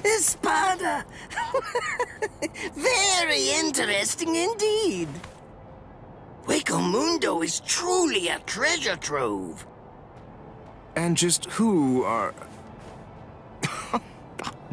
Espada! Very interesting indeed. Hueco Mundo is truly a treasure trove. And just who are...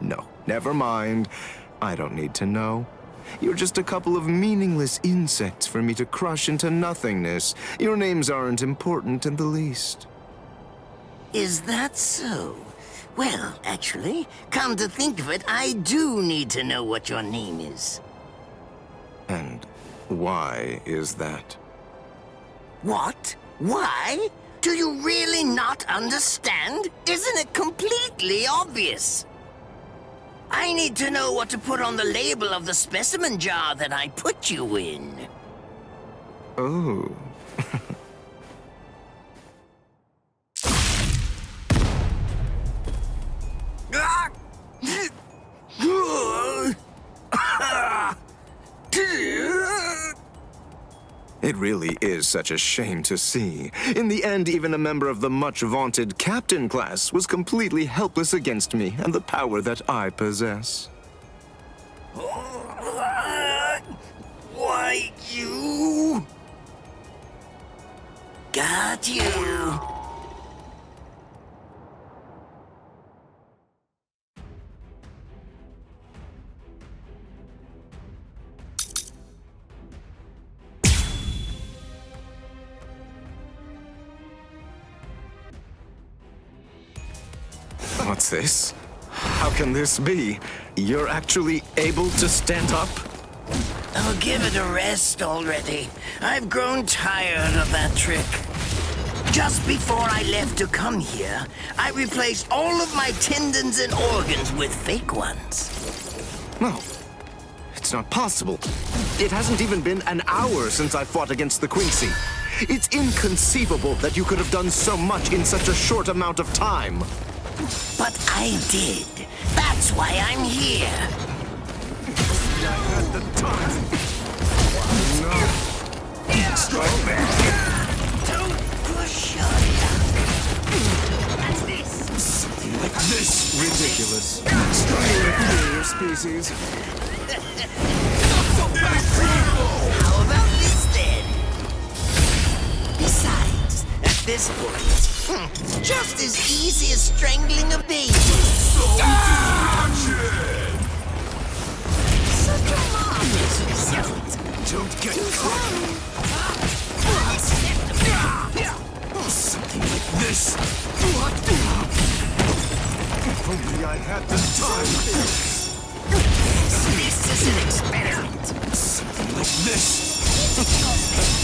No, never mind. I don't need to know. You're just a couple of meaningless insects for me to crush into nothingness. Your names aren't important in the least. Is that so? Well, actually, come to think of it, I do need to know what your name is. And why is that? What? Why? Do you really not understand? Isn't it completely obvious? I need to know what to put on the label of the specimen jar that I put you in. Oh. It really is such a shame to see. In the end, even a member of the much-vaunted captain class was completely helpless against me and the power that I possess. Why, you... Got you. What's this? How can this be? You're actually able to stand up? Oh, give it a rest already. I've grown tired of that trick. Just before I left to come here, I replaced all of my tendons and organs with fake ones. No. It's not possible. It hasn't even been an hour since I fought against the Quincy. It's inconceivable that you could have done so much in such a short amount of time. But I did. That's why I'm here. I had the time. No. Strike back. Don't push your luck. And this. Something like this. Ridiculous. Inferior species. How about this then? Besides, at this point, just as easy as strangling a baby. Such a marvelous result. Don't get caught. Something like this. If only I had the time. This is an experiment. Something like this.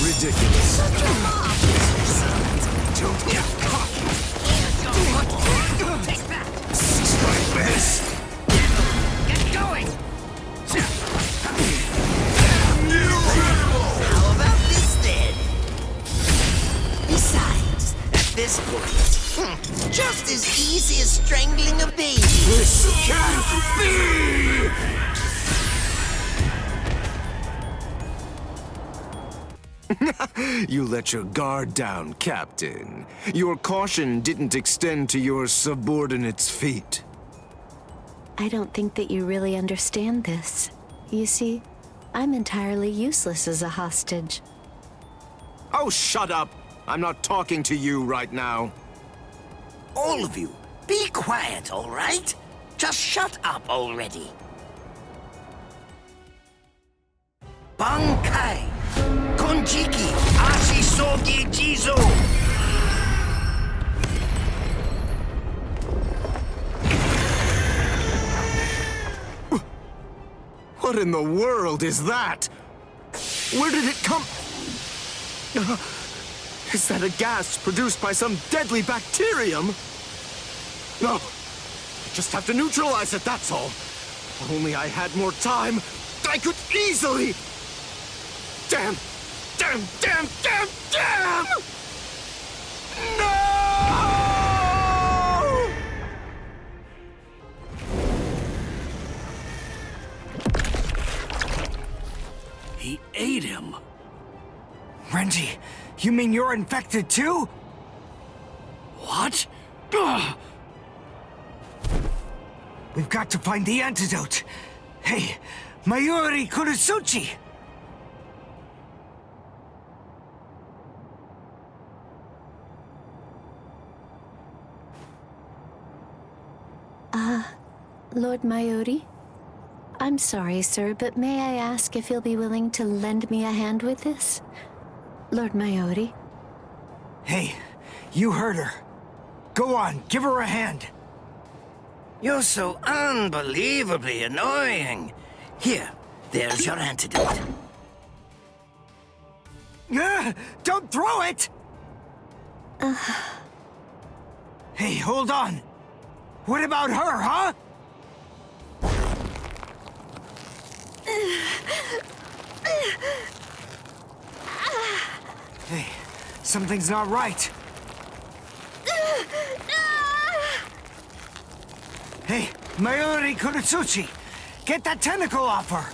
Ridiculous. Such a marvelous result. Don't get caught. Take that. Strike this. Get going. How about this then? Besides, at this point, just as easy as strangling a baby. This can't be! You let your guard down, Captain. Your caution didn't extend to your subordinates' feet. I don't think that you really understand this. You see, I'm entirely useless as a hostage. Oh, shut up! I'm not talking to you right now. All of you, be quiet, all right? Just shut up already. Bankai! Konjiki! Ashisogi Jizo! What in the world is that? Where did it come? Is that a gas produced by some deadly bacterium? No. I just have to neutralize it, that's all. If only I had more time, I could easily... Damn! Damn! Damn! Damn! Damn! No! He ate him. Renji, you mean you're infected too? What? Ugh. We've got to find the antidote. Hey, Mayuri Kurosuchi! Lord Mayuri? I'm sorry, sir, but may I ask if you'll be willing to lend me a hand with this? Lord Mayuri? Hey, you heard her. Go on, give her a hand. You're so unbelievably annoying. Here, there's your antidote. Don't throw it! Hey, hold on. What about her, huh? Hey, something's not right. Hey, Mayuri Kurosuchi, get that tentacle off her.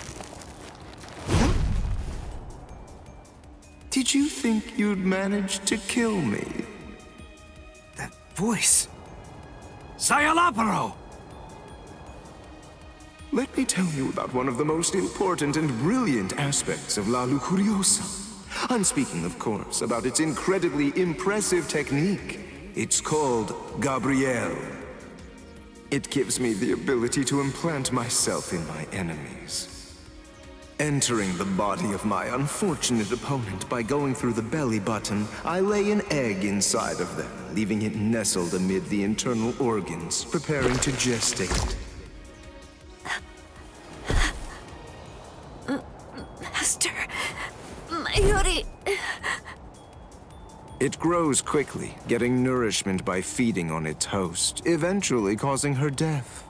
Did you think you'd manage to kill me? That voice. Sayalaparo! Let me tell you about one of the most important and brilliant aspects of La Lucuriosa. I'm speaking, of course, about its incredibly impressive technique. It's called Gabrielle. It gives me the ability to implant myself in my enemies. Entering the body of my unfortunate opponent by going through the belly button, I lay an egg inside of them, leaving it nestled amid the internal organs, preparing to gestate. Master... Mayuri... It grows quickly, getting nourishment by feeding on its host, eventually causing her death,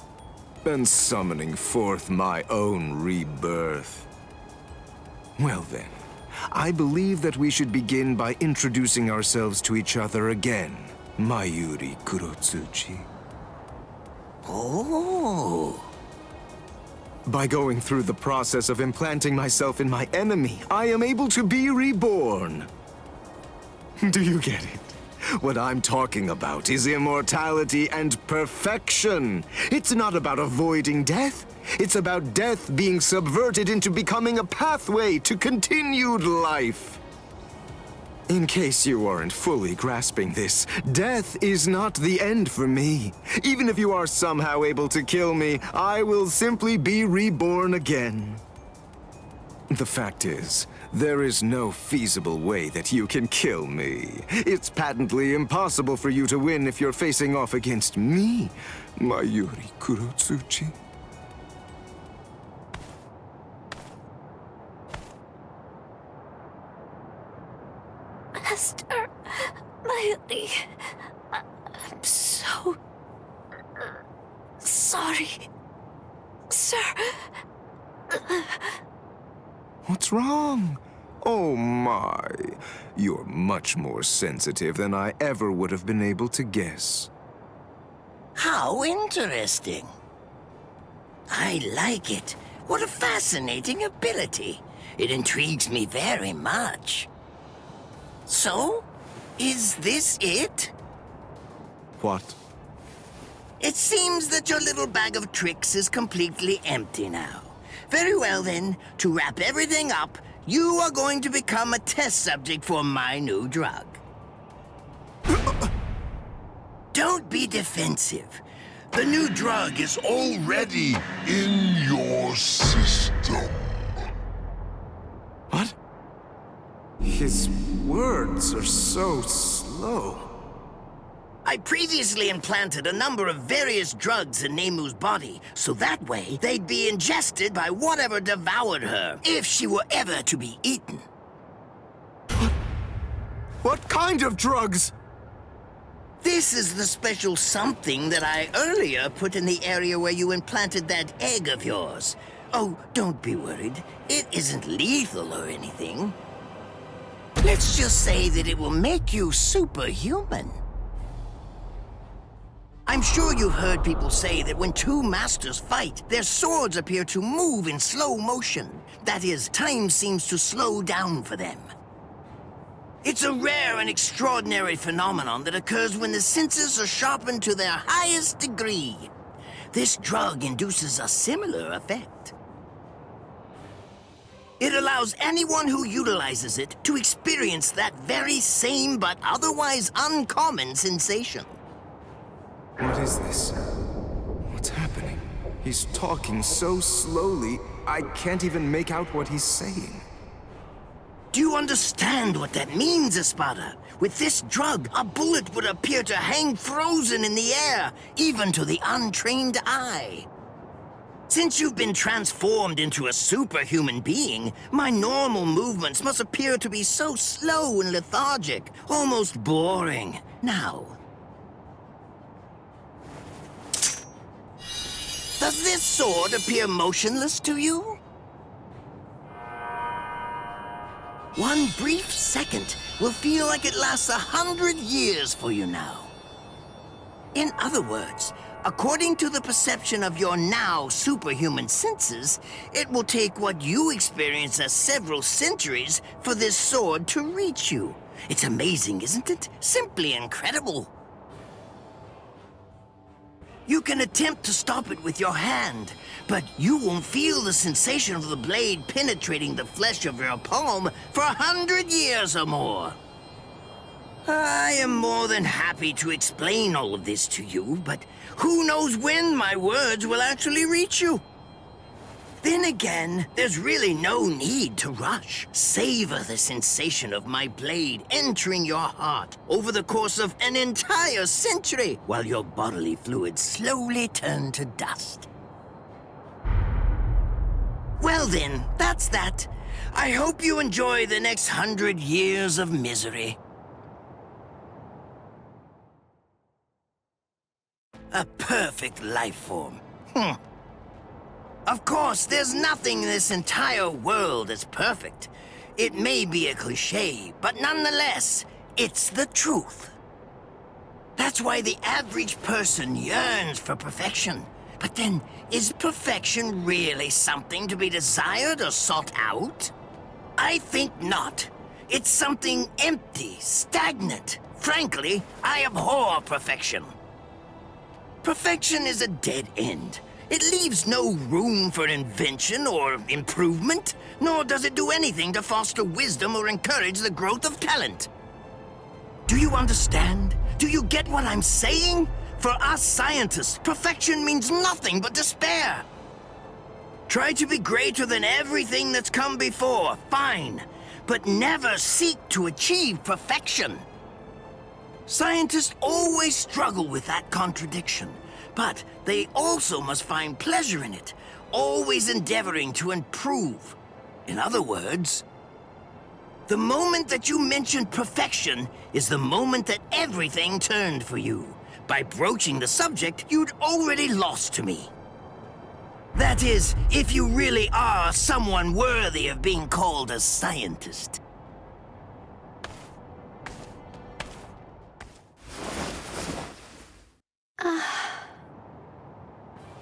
and summoning forth my own rebirth. Well then, I believe that we should begin by introducing ourselves to each other again, Mayuri Kurosuchi. Oh. By going through the process of implanting myself in my enemy, I am able to be reborn. Do you get it? What I'm talking about is immortality and perfection. It's not about avoiding death. It's about death being subverted into becoming a pathway to continued life. In case you aren't fully grasping this, death is not the end for me. Even if you are somehow able to kill me, I will simply be reborn again. The fact is, there is no feasible way that you can kill me. It's patently impossible for you to win if you're facing off against me, Mayuri Kurosuchi. Master... Mayuri... I'm so... sorry... Sir... What's wrong? Oh my. You're much more sensitive than I ever would have been able to guess. How interesting. I like it. What a fascinating ability. It intrigues me very much. So, is this it? What? It seems that your little bag of tricks is completely empty now. Very well then, to wrap everything up, you are going to become a test subject for my new drug. Don't be defensive. The new drug is Already in your system. What? His words are so slow. I previously implanted a number of various drugs in Nemu's body, so that way they'd be ingested by whatever devoured her, if she were ever to be eaten. What kind of drugs? This is the special something that I earlier put in the area where you implanted that egg of yours. Oh, don't be worried. It isn't lethal or anything. Let's just say that it will make you superhuman. I'm sure you've heard people say that when two masters fight, their swords appear to move in slow motion. That is, time seems to slow down for them. It's a rare and extraordinary phenomenon that occurs when the senses are sharpened to their highest degree. this drug induces a similar effect. It allows anyone who utilizes it to experience that very same but otherwise uncommon sensation. What is this? What's happening? He's talking so slowly, I can't even make out what he's saying. Do you understand what that means, Espada? With this drug, a bullet would appear to hang frozen in the air, even to the untrained eye. Since you've been transformed into a superhuman being, my normal movements must appear to be so slow and lethargic, almost boring. Now, does this sword appear motionless to you? One brief second will feel like it lasts 100 years for you now. In other words, according to the perception of your now superhuman senses, it will take what you experience as several centuries for this sword to reach you. It's amazing, isn't it? Simply incredible. You can attempt to stop it with your hand, but you won't feel the sensation of the blade penetrating the flesh of your palm for 100 years or more. I am more than happy to explain all of this to you, but who knows when my words will actually reach you? Then again, there's really no need to rush. Savor the sensation of my blade entering your heart over the course of an entire century, while your bodily fluids slowly turn to dust. Well then, that's that. I hope you enjoy the next 100 years of misery. A perfect life form. Of course, there's nothing in this entire world that's perfect. It may be a cliché, but nonetheless, it's the truth. That's why the average person yearns for perfection. But then, is perfection really something to be desired or sought out? I think not. It's something empty, stagnant. Frankly, I abhor perfection. Perfection is a dead end. It leaves no room for invention or improvement, nor does it do anything to foster wisdom or encourage the growth of talent. Do you understand? Do you get what I'm saying? For us scientists, perfection means nothing but despair. Try to be greater than everything that's come before, fine, but never seek to achieve perfection. Scientists always struggle with that contradiction. But they also must find pleasure in it, always endeavoring to improve. In other words, the moment that you mentioned perfection is the moment that everything turned for you. By broaching the subject, you'd already lost to me. That is, if you really are someone worthy of being called a scientist.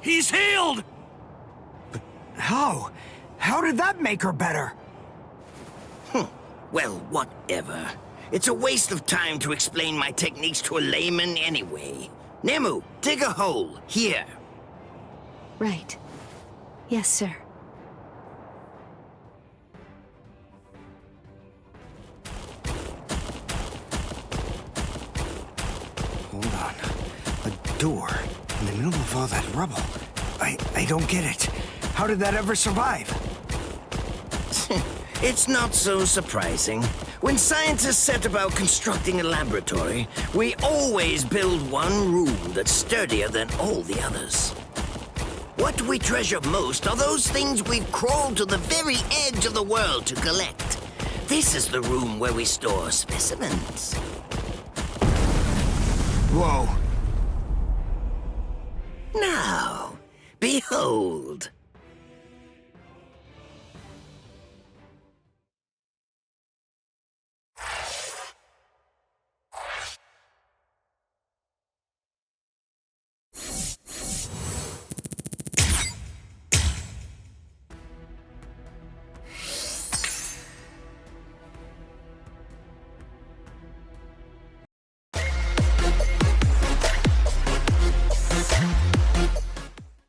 He's healed! But how? How did that make her better? Well, whatever. It's a waste of time to explain my techniques to a layman anyway. Nemu, dig a hole, here. Right. Yes, sir. Hold on. A door in the middle of all that rubble. I don't get it. How did that ever survive? It's not so surprising. When scientists set about constructing a laboratory, we always build one room that's sturdier than all the others. What we treasure most are those things we've crawled to the very edge of the world to collect. This is the room where we store specimens. Whoa. Now, behold.